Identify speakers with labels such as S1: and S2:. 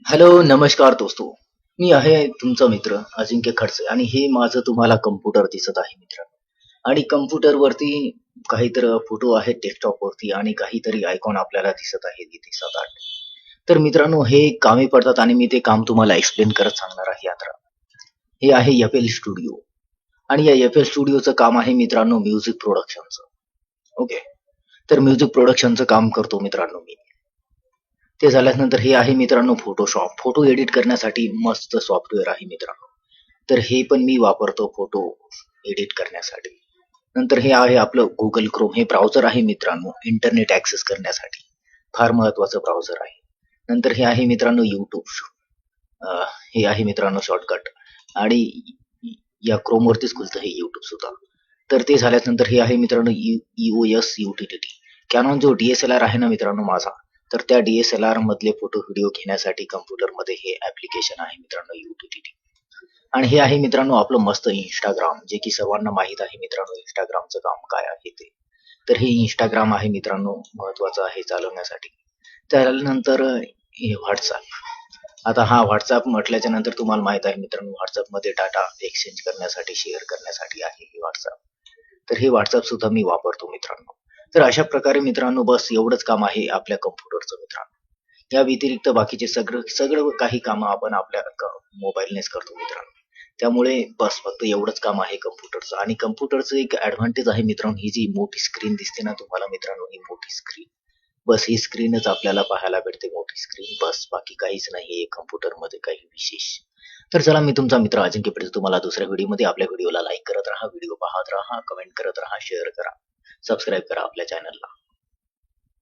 S1: Hello, नमस्कार दोस्तो. मी आहे तुमचा मित्र अजिंक्य खडसे आणि हे माझं तुम्हाला कम्प्युटर दिसत आहे मित्रांनो. आणि कम्प्युटरवरती काहीतरी फोटो आहेत डेस्कटॉपवरती आणि काहीतरी आयकॉन आपल्याला दिसत आहे इथे 7-8. तर मित्रांनो हे कामी पडतात आणि मी ते काम तुम्हाला एक्सप्लेन करत सांगणार आहे आता. हे आहे एफ-एल स्टुडिओ आणि या एफ-एल स्टुडिओचं काम आहे मित्रांनो म्युझिक प्रोडक्शनचं. ओके. तर म्युझिक प्रोडक्शनचं काम करतो मित्रांनो मी. ते झाल्यानंतर हे आहे मित्रांनो फोटोशॉप. फोटो एडिट करण्यासाठी मस्त सॉफ्टवेअर आहे मित्रांनो. तर हे पण मी वापरतो फोटो एडिट करण्यासाठी. नंतर हे आहे आपलं गुगल क्रोम. हे ब्राउझर आहे मित्रांनो इंटरनेट ऍक्सेस करण्यासाठी. फार महत्वाचं ब्राउझर आहे. नंतर हे आहे मित्रांनो YouTube. हे आहे मित्रांनो शॉर्टकट आणि या क्रोम वरतीच खुलतं हे YouTube सुद्धा. तर ते झाल्यानंतर हे आहे मित्रांनो EOS युटिलिटी. कॅनॉन जो DSLR आहे ना मित्रांनो माझा, तर त्या DSLR मधले फोटो व्हिडिओ घेण्यासाठी कम्प्युटरमध्ये हे ऍप्लिकेशन आहे मित्रांनो युटिलिटी. आणि हे आहे मित्रांनो आपलं मस्त इंस्टाग्राम, जे की सर्वांना माहित आहे मित्रांनो इंस्टाग्रामचं काम काय आहे ते. तर हे इंस्टाग्राम आहे मित्रांनो महत्वाचं आहे चालवण्यासाठी. त्यानंतर हे व्हॉट्सअप. आता हा व्हॉट्सअप म्हटल्याच्या नंतर तुम्हाला माहित आहे मित्रांनो व्हॉट्सअपमध्ये डाटा एक्सचेंज करण्यासाठी शेअर करण्यासाठी आहे हे व्हॉट्सअप. तर हे व्हॉट्सअप सुद्धा मी वापरतो मित्रांनो. तर अशा प्रकारे मित्रांनो बस एवढंच काम आहे आपल्या कम्प्युटरचं मित्रांनो. या व्यतिरिक्त बाकीचे सगळं सगळं काही कामं आपण आपल्या मोबाईलनेच करतो मित्रांनो. त्यामुळे बस फक्त एवढंच काम आहे कम्प्युटरचं. आणि कम्प्युटरचं एक ऍडव्हान्टेज आहे मित्रांनो, ही जी मोठी स्क्रीन दिसते ना तुम्हाला मित्रांनो, ही मोठी स्क्रीन, बस ही स्क्रीनच आपल्याला पाहायला भेटते, मोठी स्क्रीन, बस बाकी काहीच नाही कम्प्युटरमध्ये काही विशेष. तर चला, मी तुमचा मित्र अजिंक्य भेटतो तुम्हाला दुसऱ्या व्हिडिओमध्ये. आपल्या व्हिडिओला लाईक करत राहा, व्हिडिओ पाहत राहा, कमेंट करत राहा, शेअर करा, सबस्क्राईब करा आपल्या चॅनलला.